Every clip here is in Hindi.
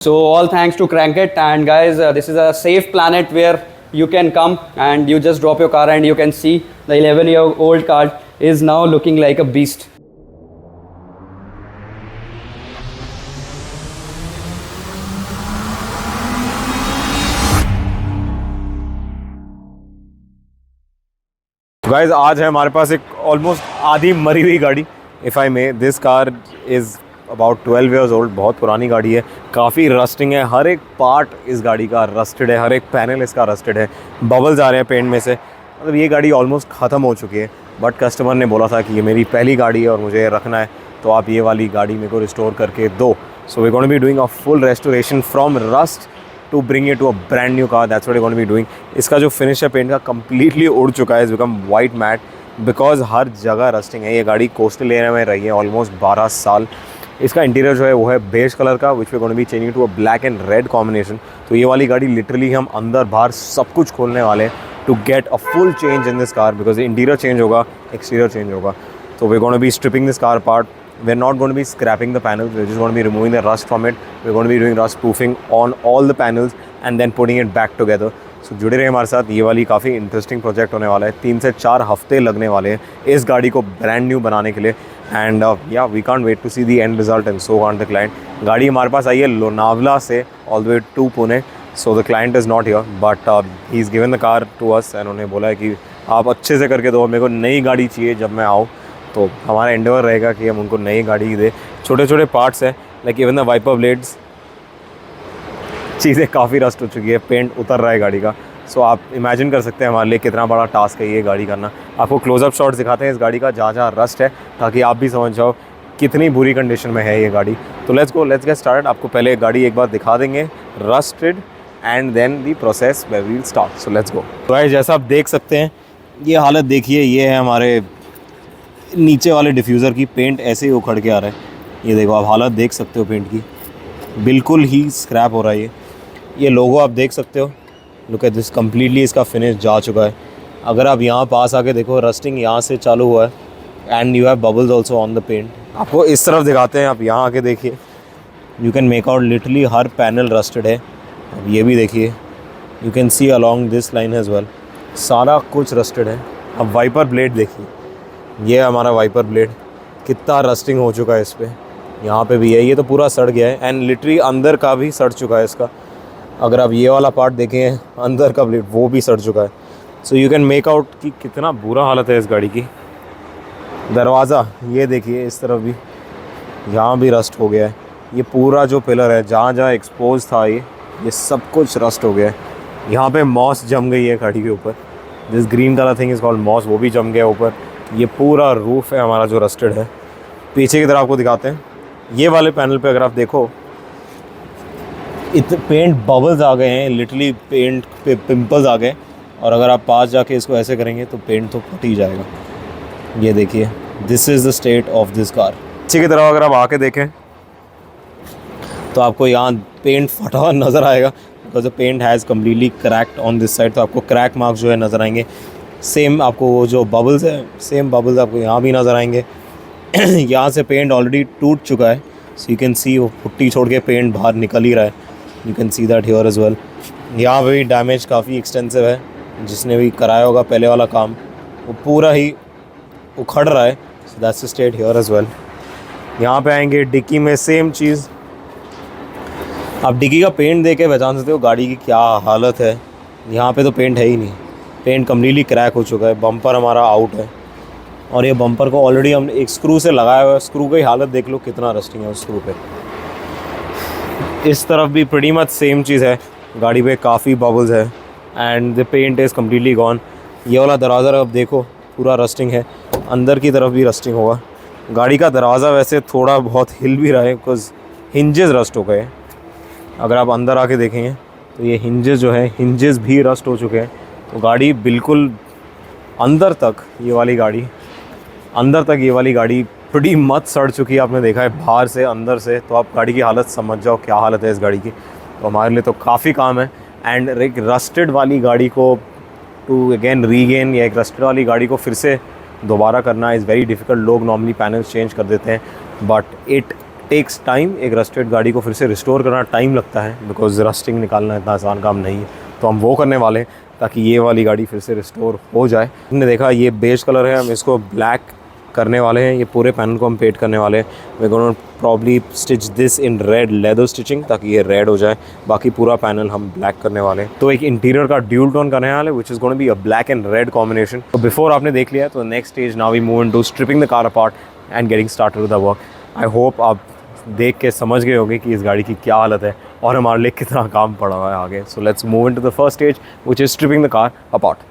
So all thanks to Crankit, and guys, this is a safe planet where you can come and you just drop your car and you can see the 11-year-old car is now looking like a beast. Guys आज है हमारे पास एक ऑलमोस्ट आधी मरी हुई गाड़ी, if I may. This car is about 12 years old. बहुत पुरानी गाड़ी है, काफ़ी रस्टिंग है। हर एक पार्ट इस गाड़ी का रस्टेड है, हर एक पैनल इसका रस्टेड है, बबल्स आ रहे हैं पेंट में से। मतलब ये गाड़ी ऑलमोस्ट ख़त्म हो चुकी है, बट कस्टमर ने बोला था कि ये मेरी पहली गाड़ी है और मुझे रखना है, तो आप ये वाली गाड़ी मेरे को रिस्टोर करके दो। So we gonna be doing a full restoration from rust to bring it to a brand new car. That's what we gonna be doing. इसका जो फिनिश है पेंट का कम्प्लीटली उड़ चुका है, is become white matte because हर जगह रस्टिंग है। ये गाड़ी कोस्टल एरिया में रही है ऑलमोस्ट 12 साल। इसका इंटीरियर जो है वो है बेज कलर का, which we gonna be changing to a black and red combination. तो ये वाली गाड़ी लिटरली हम अंदर बाहर सब कुछ खोलने वाले हैं to get a full change in this car, because interior change होगा, एक्सटीरियर चेंज होगा। तो we gonna be stripping this car part. We're not going to be scrapping the panels, we're just going to be removing the rust from it. We're going to be doing rust proofing on all the panels and then putting it back together. So जुड़े रहे हमारे साथ, ये वाली काफ़ी इंटरेस्टिंग प्रोजेक्ट होने वाला है। 3 से 4 हफ्ते लगने वाले हैं इस गाड़ी को ब्रांड न्यू बनाने के लिए। And yeah we can't wait to see the end result and so can't the client. गाड़ी हमारे पास आई है लोनावला से all the way to Pune. So the client is not here, but he is given the car to us and उन्होंने बोला है कि आप अच्छे से करके दो, मेरे को नई गाड़ी चाहिए जब मैं आऊँ। तो हमारा एंडेवर रहेगा कि हम उनको नई गाड़ी दे। छोटे छोटे पार्ट्स हैं, like even the wiper blades, चीज़ें काफ़ी रस्ट हो चुकी है, पेंट उतर रहा है गाड़ी का। सो आप इमेजिन कर सकते हैं हमारे लिए कितना बड़ा टास्क है ये गाड़ी करना। आपको क्लोजअप शॉट्स दिखाते हैं इस गाड़ी का जहाँ जहाँ रस्ट है, ताकि आप भी समझ जाओ कितनी बुरी कंडीशन में है ये गाड़ी। तो लेट्स गेट स्टार्ट। आपको पहले गाड़ी एक बार दिखा देंगे rusted and then the process we will start. So let's go. तो भाई जैसा आप देख सकते हैं, ये हालत देखिए, ये है हमारे नीचे वाले डिफ्यूज़र की। पेंट ऐसे ही उखड़ के आ रहा है, ये देखो आप हालत देख सकते हो पेंट की, बिल्कुल ही स्क्रैप हो रहा है। ये लोगो आप देख सकते हो, लुक एट दिस, कम्प्लीटली इसका फिनिश जा चुका है। अगर आप यहाँ पास आके देखो, रस्टिंग यहाँ से चालू हुआ है and you have bubbles also on the paint. आपको इस तरफ दिखाते हैं, आप यहाँ आके देखिए, you can make out literally हर पैनल रस्टेड है। अब ये भी देखिए, you can see along this line as well, सारा कुछ रस्टेड है। अब वाइपर ब्लेड देखिए, ये हमारा वाइपर ब्लेड कितना रस्टिंग हो चुका है इस पर। यहाँ पे भी है, ये तो पूरा सड़ गया है एंड लिटरली अंदर का भी सड़ चुका है इसका। अगर आप ये वाला पार्ट देखें, अंदर का ब्लेड वो भी सड़ चुका है। So you can make out कि कितना बुरा हालत है इस गाड़ी की। दरवाज़ा ये देखिए, इस तरफ भी, यहाँ भी रस्ट हो गया है। ये पूरा जो पिलर है, जहाँ जहाँ एक्सपोज था ये सब कुछ रस्ट हो गया है। यहाँ पे मॉस जम गई है गाड़ी के ऊपर, this green colour thing is called moss, वो भी जम गया ऊपर। ये पूरा रूफ़ है हमारा जो रस्टेड है। पीछे की तरफ आपको दिखाते हैं, ये वाले पैनल पे अगर आप देखो, पेंट बबल्स आ गए हैं, लिटरली पेंट पे पिंपल्स आ गए। और अगर आप पास जाके इसको ऐसे करेंगे तो पेंट तो फट ही जाएगा। ये देखिए, this is the state of this car. पीछे की तरफ अगर आप आके देखें तो आपको यहाँ पेंट फटा हुआ नज़र आएगा, because the paint has completely cracked on this side. तो आपको क्रैक मार्क्स जो है नज़र आएंगे। सेम आपको वो जो बबल्स है, सेम बबल्स आपको यहाँ भी नज़र आएंगे। यहाँ से पेंट ऑलरेडी टूट चुका है, सो यू कैन सी वो पुट्टी छोड़ के पेंट बाहर निकल ही रहा है। You can see that here as well. यहाँ पे भी डैमेज काफ़ी एक्सटेंसिव है, जिसने भी कराया होगा पहले वाला काम वो पूरा ही उखड़ रहा है। So that's the state here as well. यहाँ पे आएंगे डिक्की में, सेम चीज़। आप डिक्की का पेंट देख के पहचान सकते हो गाड़ी की क्या हालत है। यहाँ पे तो पेंट है ही नहीं, पेंट कम्प्लीटली क्रैक हो चुका है। बम्पर हमारा आउट है और ये बम्पर को ऑलरेडी हमने एक स्क्रू से लगाया हुआ है। स्क्रू की हालत देख लो कितना रस्टिंग है उस स्क्रू पे। इस तरफ भी प्रीटी मच सेम चीज़ है, गाड़ी पे काफ़ी बबल्स है and the paint is completely gone. ये वाला दरवाज़ा अब देखो पूरा रस्टिंग है, अंदर की तरफ भी रस्टिंग होगा। गाड़ी का दरवाज़ा वैसे थोड़ा बहुत हिल भी रहा है, बिकॉज हिंजेस रस्ट हो गए। अगर आप अंदर आके देखेंगे तो ये हिंजेस जो है, हिंजेस भी रस्ट हो चुके हैं। तो गाड़ी बिल्कुल अंदर तक ये वाली गाड़ी प्रीटी मच सड़ चुकी है। आपने देखा है बाहर से अंदर से, तो आप गाड़ी की हालत समझ जाओ क्या हालत है इस गाड़ी की। तो हमारे लिए तो काफ़ी काम है। एंड एक रस्टेड वाली गाड़ी को टू अगेन रीगेन, या एक रस्टेड वाली गाड़ी को फिर से दोबारा करना इज़ वेरी डिफ़िकल्ट। लोग नॉर्मली पैनल्स चेंज कर देते हैं, बट इट टेक्स टाइम, एक रस्टेड गाड़ी को फिर से रिस्टोर करना टाइम लगता है, बिकॉज रस्टिंग निकालना इतना आसान काम नहीं है। तो हम वो करने वाले हैं ताकि ये वाली गाड़ी फिर से रिस्टोर हो जाए। हमने देखा ये बेज कलर है, हम इसको ब्लैक करने वाले हैं, ये पूरे पैनल को हम पेंट करने वाले हैं। We gonna probably stitch this in red leather stitching ताकि ये रेड हो जाए, बाकी पूरा पैनल हम ब्लैक करने वाले हैं। तो एक इंटीरियर का ड्यूल टोन करने वाले which is gonna be a black and red combination. तो बिफोर आपने देख लिया, तो next stage now we move into stripping the car apart and getting started with the work. I hope आप देख के समझ गए होंगे कि इस गाड़ी की क्या हालत है और हमारे लिए कितना काम पड़ा हुआ है आगे। So let's move into the first stage which is stripping the car apart.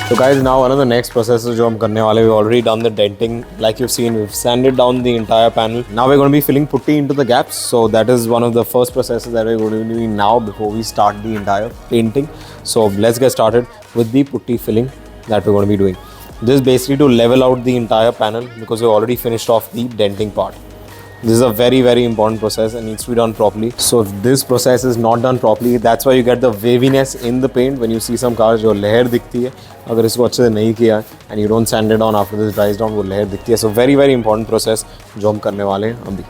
So guys, now another next process जो हम करने वाले, we've already done the denting, like you've seen, we've sanded down the entire panel. Now we're going to be filling putty into the gaps. So that is one of the first processes that we're going to be doing now before we start the entire painting. So let's get started with the putty filling that we're going to be doing. This is basically to level out the entire panel because we already finished off the denting part. This is a very very important process and needs to be done properly. So if this process is not done properly, that's why you get the waviness in the paint when you see some cars जो लहर दिखती है अगर इसको अच्छे से नहीं किया and you don't sand it on after this dries down, वो लहर दिखती है. So very very important process जो हम करने वाले हैं अभी.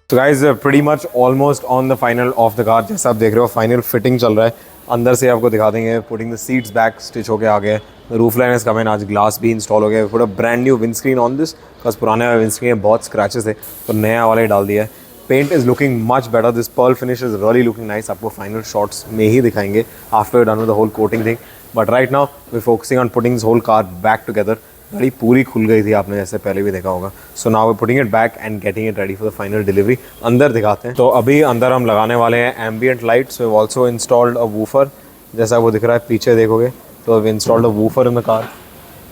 तो guys pretty much almost on the final of the car. जैसा आप देख रहे हो फाइनल फिटिंग चल रहा है. अंदर से आपको दिखा देंगे. Putting the seats back stitch होके आ गए. Roof line is coming. आज ग्लास भी इंस्टॉल हो गया. पूरा brand new wind screen on this because पुराने वाले विंड स्क्रीन में बहुत स्क्रैचेस थे तो नया वाला ही डाल दिया है. Paint is looking much better. This pearl finish is really looking nice. आपको फाइनल शॉट्स में ही दिखाएंगे after done with the whole coating thing. But right now we focusing on putting this whole car back together. गाड़ी पूरी खुल गई थी आपने जैसे पहले भी देखा होगा. So now we putting it back and getting it ready for the final delivery. अंदर दिखाते हैं. तो अभी अंदर हम लगाने वाले हैं ambient lights. We have also installed a woofer. जैसा वो दिख रहा है पीछे देखोगे तो we installed a woofer in the car.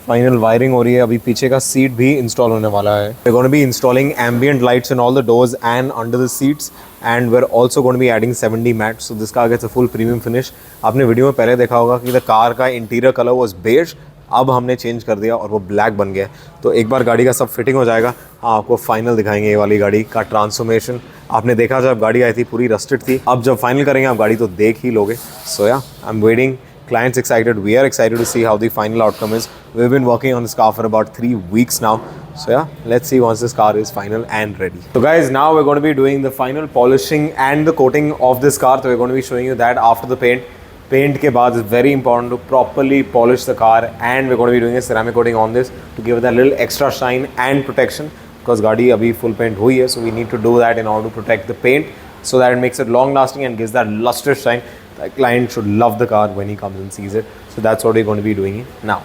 Final wiring हो रही है. अभी पीछे का सीट भी इंस्टॉल होने वाला है. We are going to be installing ambient lights in all the doors and under the seats and we are also going to be adding 70 matte. So this car gets a full premium finish. आपने वीडियो में पहले देखा होगा कि द कार का इंटीरियर कलर वाज बेज. अब हमने चेंज कर दिया और वो ब्लैक बन गया. तो एक बार गाड़ी का सब फिटिंग हो जाएगा आपको फाइनल दिखाएंगे ये वाली गाड़ी का ट्रांसफॉर्मेशन. आपने देखा जब गाड़ी आई थी पूरी रस्टेड थी. अब जब फाइनल करेंगे आप गाड़ी तो देख ही लोगे. सो या I am waiting Client's excited, we are excited to see how the final outcome is. We've been working on this car for about 3 weeks now. So yeah, let's see once this car is final and ready. So guys, now we're going to be doing the final polishing and the coating of this car. So we're going to be showing you that after the paint. Paint के बाद is very important to properly polish the car, and we're going to be doing a ceramic coating on this to give it that little extra shine and protection, because गाड़ी अभी full paint हुई है, so we need to do that in order to protect the paint so that it makes it long lasting and gives that lustrous shine. The client should love the car when he comes and sees it. So that's what we're going to be doing now.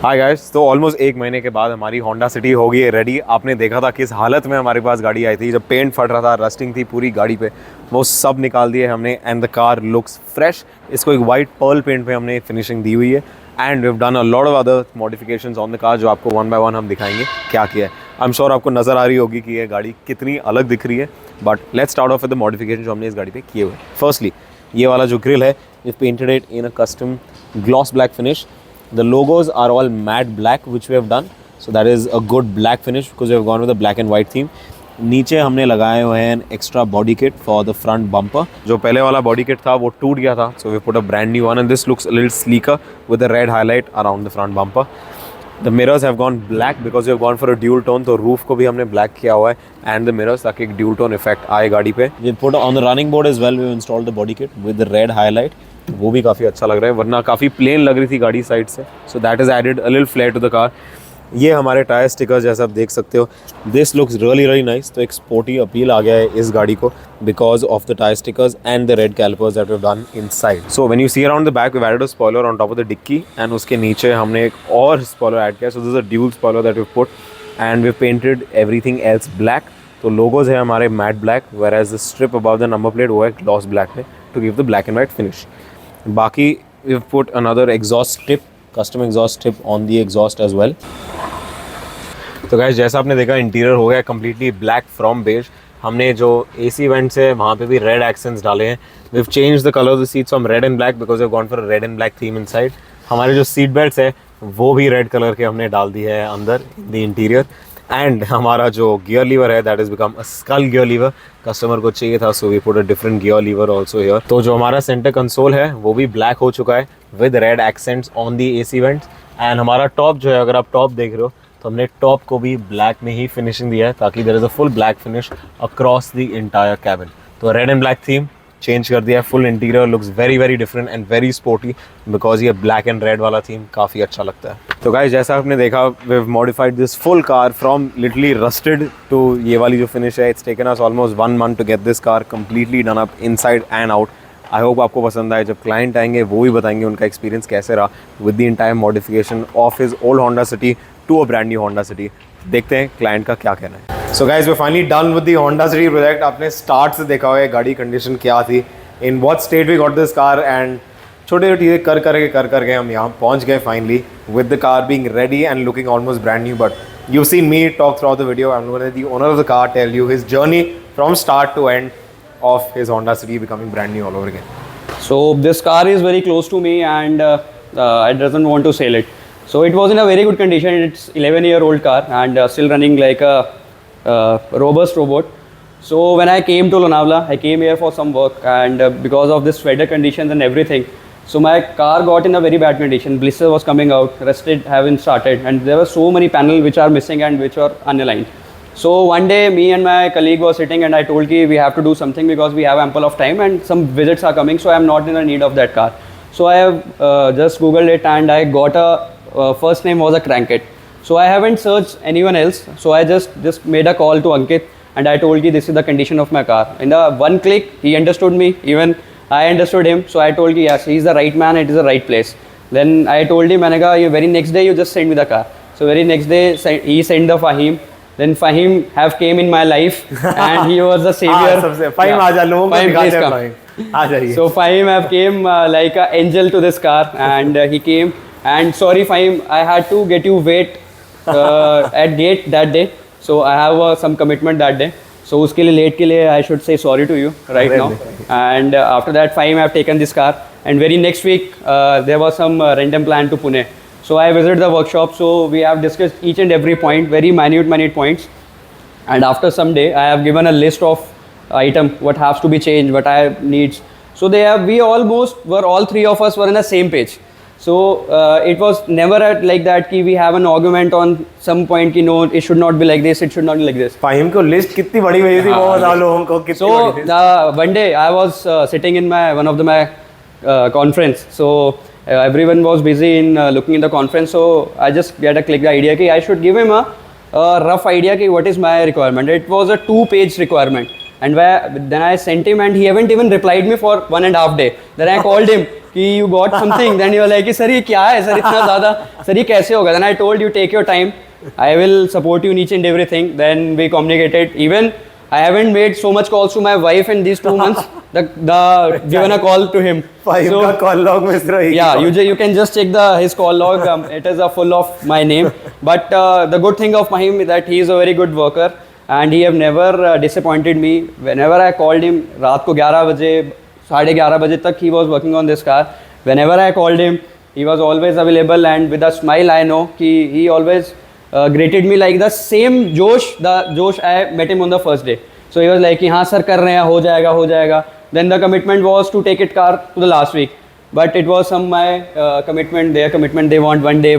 Hi guys, तो ऑलमोस्ट 1 महीने के बाद हमारी होंडा सिटी हो गई है रेडी। आपने देखा था किस हालत में हमारे पास गाड़ी आई थी, जब पेंट फट रहा था, रस्टिंग थी पूरी गाड़ी पे, वो सब निकाल दिए हमने and the car looks fresh. इसको एक वाइट पर्ल पेंट पे हमने फिनिशिंग दी हुई है and we have done a lot of other modifications on the car, जो आपको 1 बाय 1 हम दिखाएंगे क्या किया है। आई एम श्योर आपको नज़र आ रही होगी कि ये गाड़ी कितनी अलग दिख रही है, but let's start of with the modification जो हमने इस गाड़ी पे किए हुए। फर्स्टली ये वाला जो ग्रिल है, we painted it in a custom gloss black finish. The logos are all matte black, which we have done. So that is a good black finish because we have gone with a black and white theme. नीचे हमने लगाए हुए हैं extra body kit for the front bumper. जो पहले वाला बॉडी किट था वो टूट गया था, so we put a brand new one and this looks a little sleeker with the red highlight around the front bumper. The mirrors have gone black because we have gone for a dual tone, तो रूफ को भी हमने ब्लैक किया हुआ है एंड द मिरर्स, ताकि एक ड्यूल टोन इफेक्ट आए गाड़ी पे. We put on the running board as well, we installed the body kit with the red highlight. वो भी काफ़ी अच्छा लग रहा है, वरना काफ़ी प्लेन लग रही थी गाड़ी साइड से, so that is added a little flair to the car. ये हमारे टायर स्टिकर जैसा आप देख सकते हो, दिस लुक्स रियली नाइस. तो एक स्पोर्टी अपील आ गया है इस गाड़ी को because of the tyre stickers and the red calipers that we have done inside. So when you see around the back we added a spoiler on top of the dicky and उसके नीचे हमने एक और स्पॉइलर ऐड किया. So this is a dual spoiler that we put and we painted everything else black. तो लोगोज है हमारे matte black, whereas the strip above the number plate वो है ग्लॉस ब्लैक में to give the black and white finish. बाकी we have put another exhaust strip, custom exhaust strip on the exhaust as well. तो गाइस जैसा आपने देखा इंटीरियर हो गया कम्प्लीटली ब्लैक फ्रॉम बेज. हमने जो AC वेंट्स है वहाँ पे भी रेड एक्सेंट्स डाले हैं. We have change the colour of the seats from red and black because we have gone for red and black theme inside. हमारे जो सीट बेल्ट्स है वो भी रेड कलर के हमने डाल दी है अंदर द इंटीरियर. एंड हमारा जो गियर लीवर है that is become a skull gear lever. Customer को चाहिए था, so we put a different gear lever also here. तो जो हमारा सेंटर कंसोल है वो भी ब्लैक हो चुका है with red accents on the AC vents. And हमारा टॉप जो है, अगर आप टॉप देख रहे हो तो हमने टॉप को भी ब्लैक में ही फिनिशिंग दिया है ताकि there is a full black finish across the entire cabin. तो red and black theme change कर दिया है. Full interior looks very different and very sporty because ये ब्लैक एंड रेड वाला थीम काफ़ी अच्छा लगता है. तो गाइस जैसा आपने देखा we have modified this full car from literally rusted to ये वाली जो फिनिश है. It's taken us almost 1 month to get this car completely done up inside and out. I hope आपको पसंद आए. जब क्लाइंट आएंगे वो भी बताएंगे उनका एक्सपीरियंस कैसे रहा with the entire modification of his old Honda City to a brand new Honda City. देखते हैं क्लाइंट का क्या कहना है. So guys we finally done with the Honda City project. आपने स्टार्ट से देखा हुआ है गाड़ी कंडीशन क्या थी, in what state we got this car, and छोटे छोटे चीज़ें कर करके हम यहाँ पहुँच गए finally with the car being ready and looking almost brand new. But you seen me talk throughout the video. I am going the owner of the car tell you his journey from start to end of his Honda City becoming brand new all over again. So this car is very close to me and I doesn't want to sell it. So it was in a very good condition. It's 11-year-old car and still running like a robust robot. So when I came to Lonavala, I came here for some work and because of this weather conditions and everything, so my car got in a very bad condition. Blister was coming out, rusted haven't started, and there were so many panels which are missing and which are unaligned. So one day me and my colleague were sitting and I told कि we have to do something because we have ample of time and some visits are coming, so I am not in the need of that car. So I have just googled it and I got a first name was a Crankit. So I haven't searched anyone else, so I just made a call to Ankit and I told कि this is the condition of my car. In the one click, he understood me. Even I understood him. So I told कि yes, he is the right man. It is the right place. Then I told him, मैंने कहा ये very next day you just send me the car. So very next day he sent the Fahim. Then Fahim have came in my life and he was the savior. सबसे Fahim आ जा लोगों को Fahim, दिखाते please हैं come. Fahim आ जाइए. So Fahim have came like an angel to this car, and he came. And sorry Fahim, I had to get you wait at gate that day. So I have some commitment that day. So उसके लिए late के लिए I should say sorry to you right now. And after that Fahim have taken this car. And very next week there was some random plan to Pune. So I visited the workshop. So we have discussed each and every point, very minute points. And after some day, I have given a list of item what has to be changed, what I needs. So we almost were, all three of us were on the same page. So it was never like that कि we have an argument on some point कि no, it should not be like this, it should not be like this. Fahim को लिस्ट कितनी बड़ी हुई थी वो बता लोगों को कितनी So बड़ी थी. one day I was sitting in one of my conference. So everyone was busy in looking in the conference. So I just get a click the idea कि I should give him a rough idea कि what is my requirement. It was a 2-page requirement. And then I sent him and he haven't even replied me for 1.5 days. Then I called him कि you got something. Then he was like sir ये क्या है sir इतना ज़्यादा sir ये कैसे होगा. Then I told you take your time. I will support you in each and everything. Then we communicated. Even I haven't made so much calls to my wife in these 2 months. The given a call to him. Fahim का कॉल लॉग में सिर्फ एक Yeah, you can just check his call log. It is full of my name. But the good thing of Fahim is that he is a very good worker and he have never disappointed me. Whenever I called him, रात को 11 बजे 11:30 बजे तक he was working on this car. Whenever I called him, he was always available and with a smile I know he always greeted me like the same Josh I met him on the first day. So he was like कि हाँ सर कर रहे हैं हो जाएगा. Then the commitment was to take it car to the last week. But it was some my commitment, their commitment. They want one day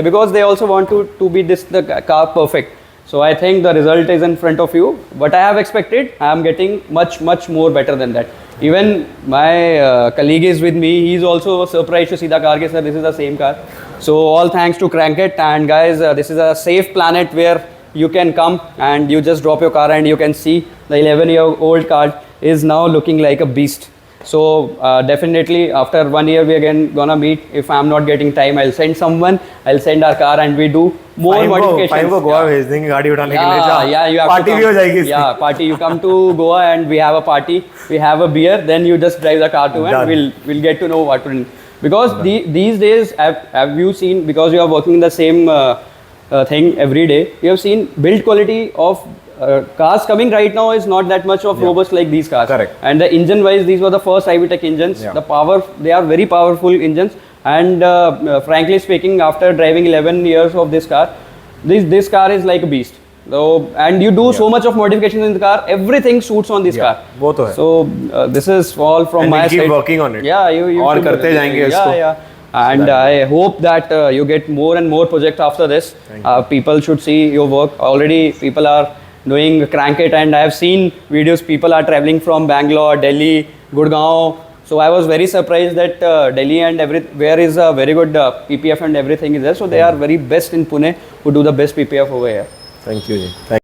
because they also want to be the car perfect. So I think the result is in front of you. What I have expected, I am getting much more better than that. Even my colleague is with me. He is also surprised to see the car. Okay, sir, this is the same car. So all thanks to Crankit. And guys, this is a safe planet where you can come and you just drop your car and you can see the 11-year-old car is now looking like a beast. So definitely after 1 year we again gonna meet. If I'm not getting time, I'll send someone. I'll send our car and we do more modifications. Fahim को गोवा भेज देंगे गाड़ी उठाने के लिए. Yeah, you have party to भी हो जाएगी. Yeah, party. You come to Goa and we have a party. We have a beer. Then you just drive the car to and we'll get to know what to do. Because these days, have you seen, because you are working in the same thing every day, you have seen build quality of cars coming right now is not that much of robust like these cars. Correct. And the engine wise, these were the first Ivy-Tech engines. Yeah. The power, they are very powerful engines. And frankly speaking, after driving 11 years of this car, this car is like a beast. So, and you do so much of modifications in the car, everything suits on this car. वो तो है. So this is all from And my we keep side. working on it. Yeah, you और should- करते जाएंगे इसको. Yeah. And I hope that you get more and more projects after this. People should see your work. Already people are doing Crankit and I have seen videos. People are traveling from Bangalore, Delhi, Gurgaon. So I was very surprised that Delhi and everywhere is a very good PPF and everything is there. So they are very best in Pune who do the best PPF over here. Thank you. Thank